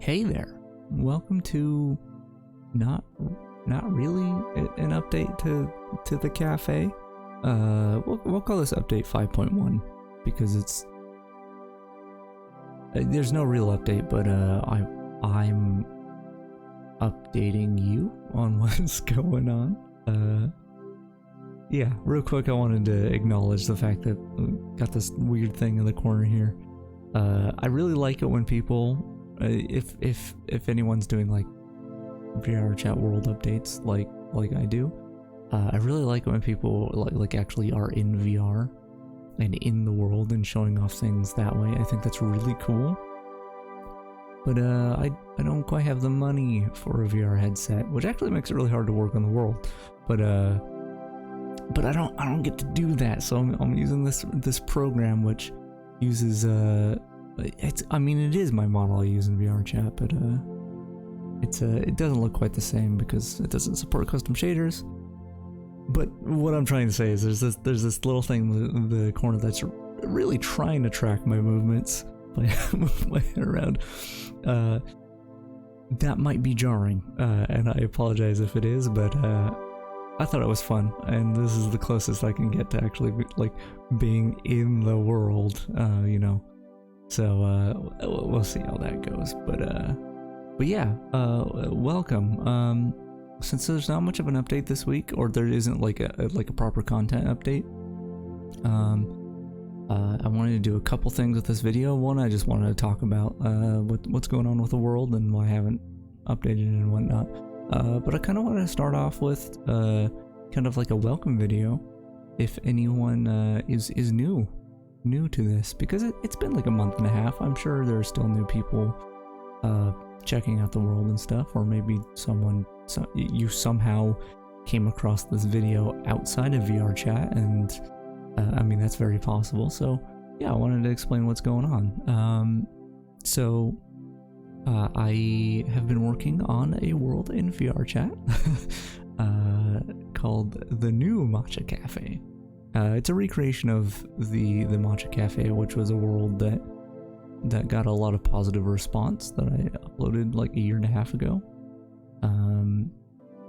Hey there, welcome to not really an update to the cafe. We'll call this update 5.1 because it's there's no real update, but I'm updating you on what's going on. Yeah, real quick, I wanted to acknowledge the fact that we got this weird thing in the corner here. I really like it when people, if anyone's doing like VRChat world updates like I do, I really like it when people like actually are in VR and in the world and showing off things that way. I think that's really cool. But I don't quite have the money for a VR headset, which actually makes it really hard to work on the world. But I don't get to do that, so I'm using this program which uses it is my model I use in VRChat, but it doesn't look quite the same because it doesn't support custom shaders. But what I'm trying to say is there's this little thing in the corner that's really trying to track my movements by moving my head around. That might be jarring, and I apologize if it is, but I thought it was fun, and this is the closest I can get to actually being in the world, you know. So we'll see how that goes. But yeah, welcome. Since there's not much of an update this week, or there isn't like a proper content update, I wanted to do a couple things with this video. One, I just wanted to talk about what's going on with the world and why I haven't updated it and whatnot. But I kind of want to start off with kind of like a welcome video if anyone is new to this, because it's been like a month and a half. I'm sure there are still new people checking out the world and stuff, or maybe you somehow came across this video outside of VRChat, and I mean, that's very possible. So yeah, I wanted to explain what's going on. I have been working on a world in VRChat called the new Matcha Cafe. It's a recreation of the Matcha Cafe, which was a world that got a lot of positive response that I uploaded like a year and a half ago.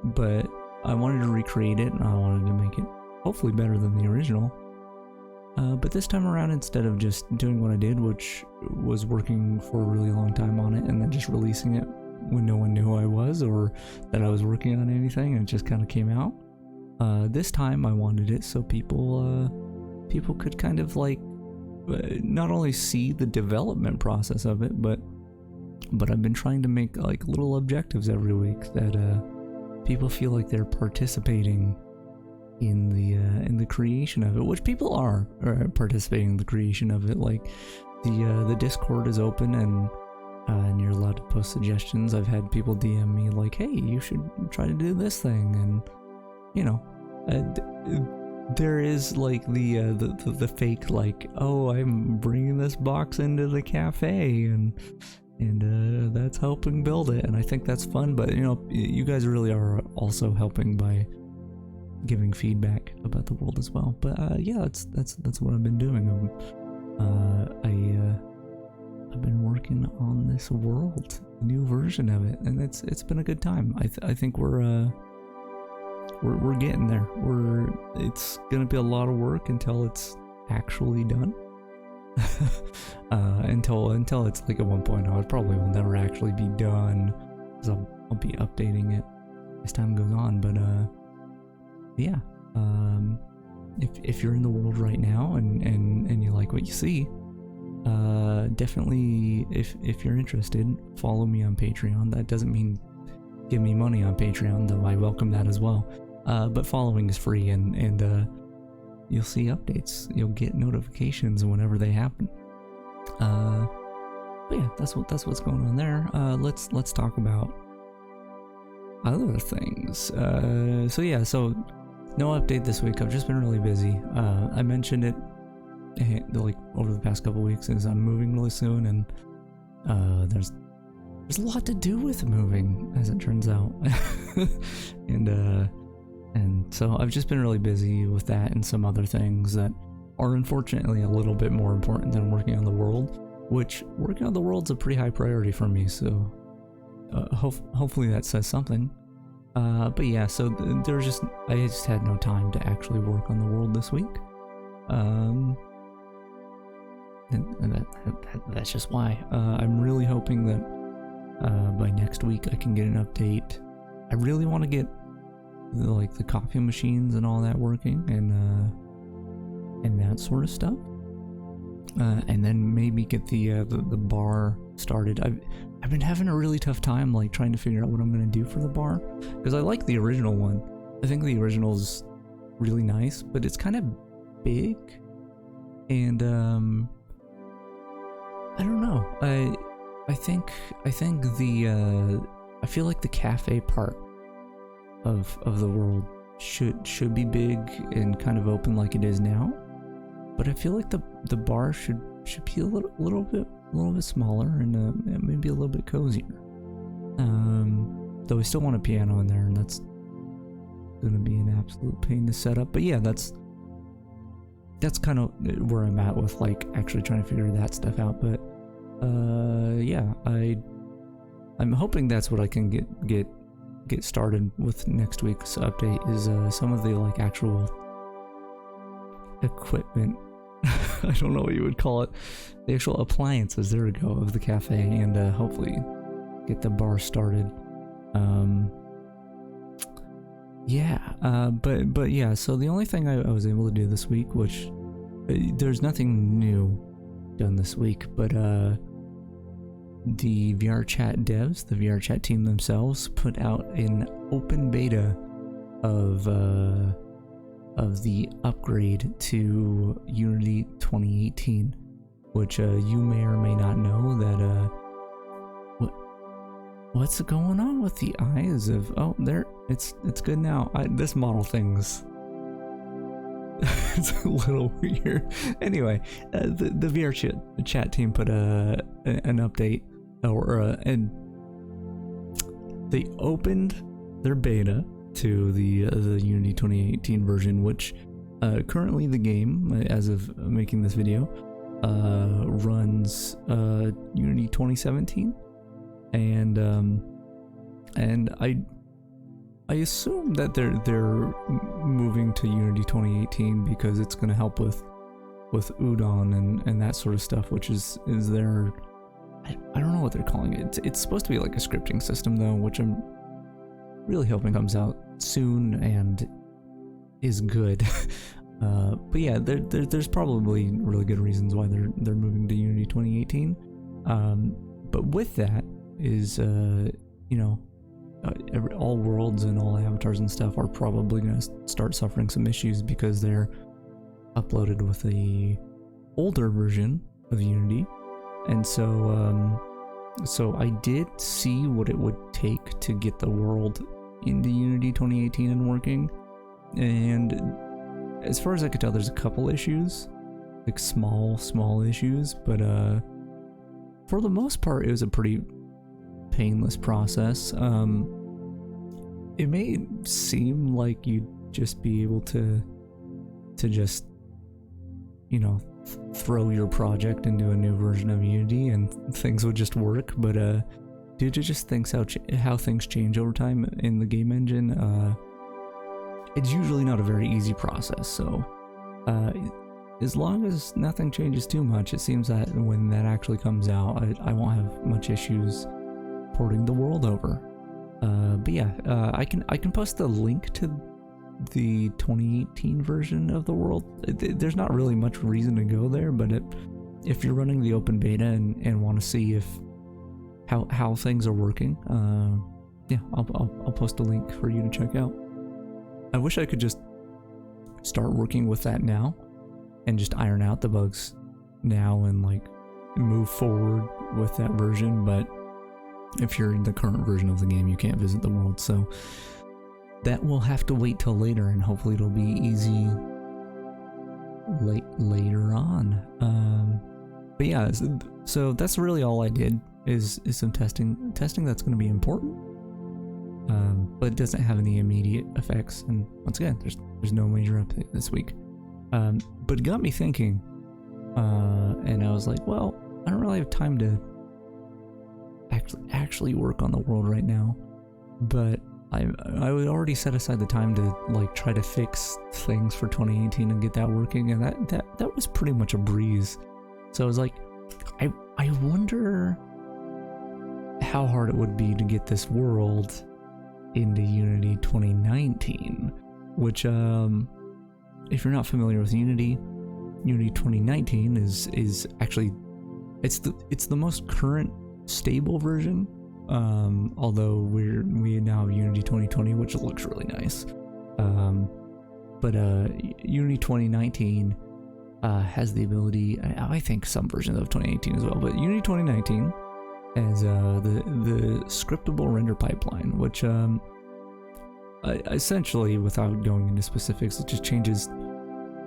But I wanted to recreate it, and I wanted to make it hopefully better than the original. But this time around, instead of just doing what I did, which was working for a really long time on it and then just releasing it when no one knew who I was or that I was working on anything, and it just kind of came out. This time I wanted it so people could kind of like not only see the development process of it, but I've been trying to make like little objectives every week that people feel like they're participating in the creation of it, which people are participating in the creation of it. Like the Discord is open, and you're allowed to post suggestions. I've had people DM me like, hey, you should try to do this thing, and you know, there is like the fake like, oh, I'm bringing this box into the cafe and that's helping build it, and I think that's fun. But you know, you guys really are also helping by giving feedback about the world as well. But yeah, that's what I've been doing. I've been working on this world, a new version of it, and it's been a good time. I think we're getting there. It's gonna be a lot of work until it's actually done. Until it's like a 1.0, it probably will never actually be done, because I'll be updating it as time goes on. But yeah, if you're in the world right now and you like what you see, definitely, if you're interested, follow me on Patreon. That doesn't mean give me money on Patreon, though I welcome that as well. But following is free, and you'll see updates. You'll get notifications whenever they happen. But yeah, that's what's going on there. Let's talk about other things. So yeah, so no update this week. I've just been really busy. I mentioned it like over the past couple weeks, is I'm moving really soon, and there's a lot to do with moving, as it turns out. and so I've just been really busy with that and some other things that are unfortunately a little bit more important than working on the world, which working on the world's a pretty high priority for me. So hopefully that says something. But yeah, so I just had no time to actually work on the world this week. And that's just why. I'm really hoping that by next week I can get an update. I really want to get the coffee machines and all that working, and that sort of stuff. And then maybe get the bar started. I've been having a really tough time trying to figure out what I'm gonna do for the bar, because I like the original one. I think the original is really nice, but it's kind of big, and I don't know. I think I feel like the cafe part of the world should be big and kind of open like it is now, but I feel like the bar should be a little bit smaller and maybe a little bit cozier. Though I still want a piano in there, and that's gonna be an absolute pain to set up. But yeah, that's kind of where I'm at with actually trying to figure that stuff out. But yeah, I'm hoping that's what I can get started with next week's update, is some of the actual equipment. I don't know what you would call it, the actual appliances, there we go, of the cafe, and hopefully get the bar started. But yeah, so the only thing I was able to do this week, which there's nothing new done this week, but the VRChat devs, the VRChat team themselves, put out an open beta of the upgrade to Unity 2018, which you may or may not know that what's going on with the eyes of, oh, there, it's good now. This model thing's it's a little weird. Anyway, the VRChat team put an update, and they opened their beta to the Unity 2018 version, which currently the game, as of making this video, runs Unity 2017, and I assume that they're moving to Unity 2018 because it's going to help with Udon and that sort of stuff, which is their, I don't know what they're calling it. It's supposed to be like a scripting system though, which I'm really hoping comes out soon and is good. But yeah, there's probably really good reasons why they're moving to Unity 2018. But with that is all worlds and all avatars and stuff are probably going to start suffering some issues because they're uploaded with the older version of Unity. And so I did see what it would take to get the world into Unity 2018 and working, and as far as I could tell, there's a couple issues, like small issues, but for the most part it was a pretty painless process. It may seem like you'd just be able to just throw your project into a new version of Unity and things would just work, but due to just how things change over time in the game engine, it's usually not a very easy process. So as long as nothing changes too much, it seems that when that actually comes out, I won't have much issues porting the world over. But yeah, I can post the link to the 2018 version of the world. There's not really much reason to go there, but if you're running the open beta and want to see how things are working, yeah, I'll post a link for you to check out. I wish I could just start working with that now and just iron out the bugs now and move forward with that version, but if you're in the current version of the game, you can't visit the world, so that will have to wait till later, and hopefully it'll be easy later on. But yeah, so that's really all I did is some testing that's going to be important, but it doesn't have any immediate effects, and once again, there's no major update this week. But it got me thinking, and I was like, well, I don't really have time to actually work on the world right now, but I would already set aside the time to like try to fix things for 2018 and get that working, and that was pretty much a breeze. So I was like, I wonder how hard it would be to get this world into Unity 2019, which if you're not familiar with Unity 2019 is actually it's the most current stable version. Although we now have Unity 2020, which looks really nice. But Unity 2019 has the ability, I think some versions of 2018 as well, but Unity 2019 has the scriptable render pipeline, which essentially, without going into specifics, it just changes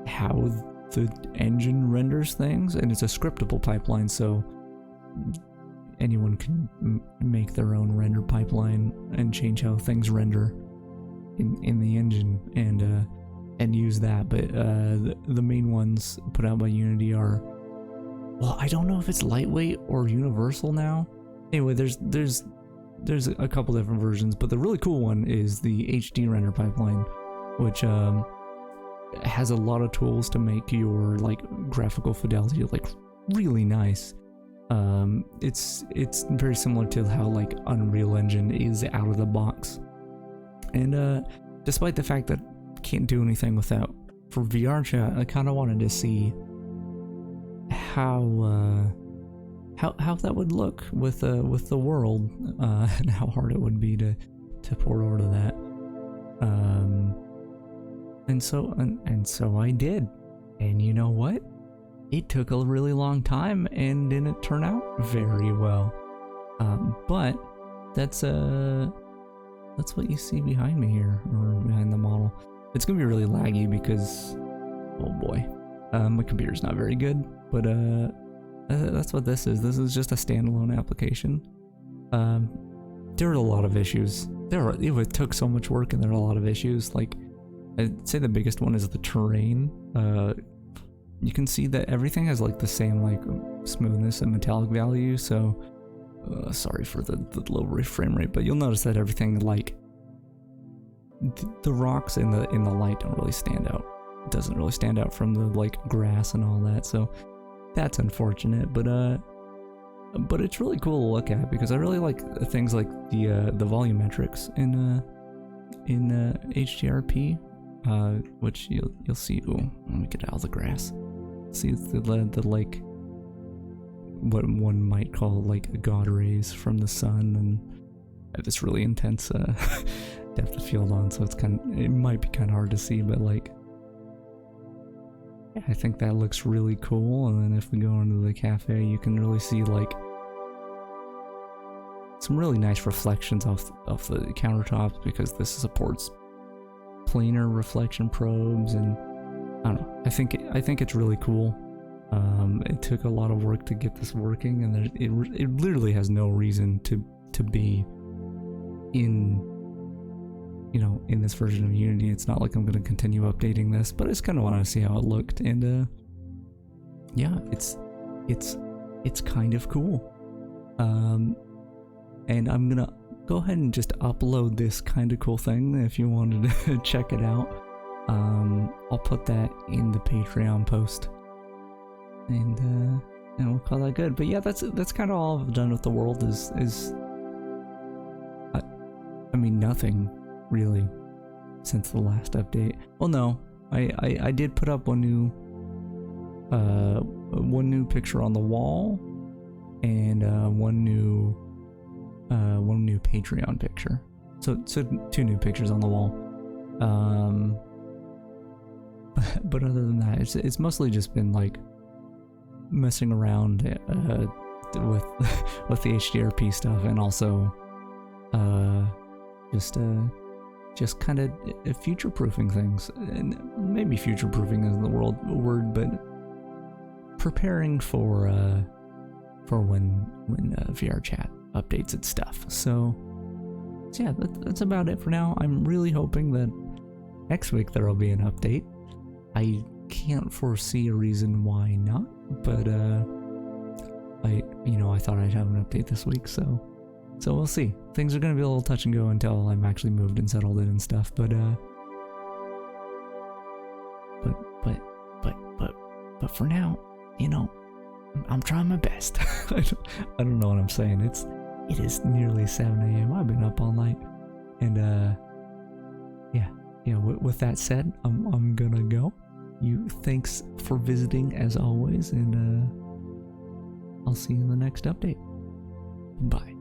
how the engine renders things, and it's a scriptable pipeline, so anyone can make their own render pipeline and change how things render in the engine and use that. But the main ones put out by Unity are, well, I don't know if it's lightweight or universal now. Anyway, there's a couple different versions, but the really cool one is the HD render pipeline, which has a lot of tools to make your like graphical fidelity like really nice. It's very similar to how like Unreal Engine is out of the box, and despite the fact that I can't do anything with that for VRChat, I kind of wanted to see how that would look with the world, and how hard it would be to port over to that. And so I did, and you know what? It took a really long time and didn't turn out very well. But that's what you see behind me here, or behind the model. It's gonna be really laggy because, oh boy, my computer's not very good. But that's what this is. This is just a standalone application. There are a lot of issues. It took so much work, and there are a lot of issues. Like, I'd say the biggest one is the terrain. You can see that everything has like the same like smoothness and metallic value, so sorry for the low frame rate, but you'll notice that everything, like the rocks in the light don't really stand out. It doesn't really stand out from the like grass and all that, so that's unfortunate, but it's really cool to look at because I really like things like the volumetrics in HDRP, which you'll see. Ooh, let me get out of the grass. See the like what one might call like God rays from the sun, and have this really intense depth of field on, so it might be kind of hard to see, but like, yeah, I think that looks really cool. And then if we go into the cafe, you can really see like some really nice reflections off the countertops, because this supports planar reflection probes, and I don't know. I think it's really cool. It took a lot of work to get this working, and it literally has no reason to be in this version of Unity. It's not like I'm going to continue updating this, but I just kind of want to see how it looked, and yeah, it's kind of cool. And I'm gonna go ahead and just upload this kind of cool thing if you wanted to check it out. I'll put that in the Patreon post, and we'll call that good. But yeah, that's kind of all I've done with the world. I mean, nothing really since the last update. Well, no, I did put up one new picture on the wall, and one new Patreon picture. So 2 new pictures on the wall. But other than that, it's mostly just been like messing around with the HDRP stuff, and also just kind of future-proofing things. And maybe future-proofing isn't the word, but preparing for when VRChat updates its stuff. So yeah, that's about it for now. I'm really hoping that next week there'll be an update. I can't foresee a reason why not, but I thought I'd have an update this week, so So we'll see. Things are gonna be a little touch and go until I'm actually moved and settled in and stuff, but for now, you know, I'm trying my best. I don't know what I'm saying. It is nearly 7 a.m. I've been up all night, and yeah. With that said, I'm gonna go. Thanks for visiting as always, and I'll see you in the next update. Bye.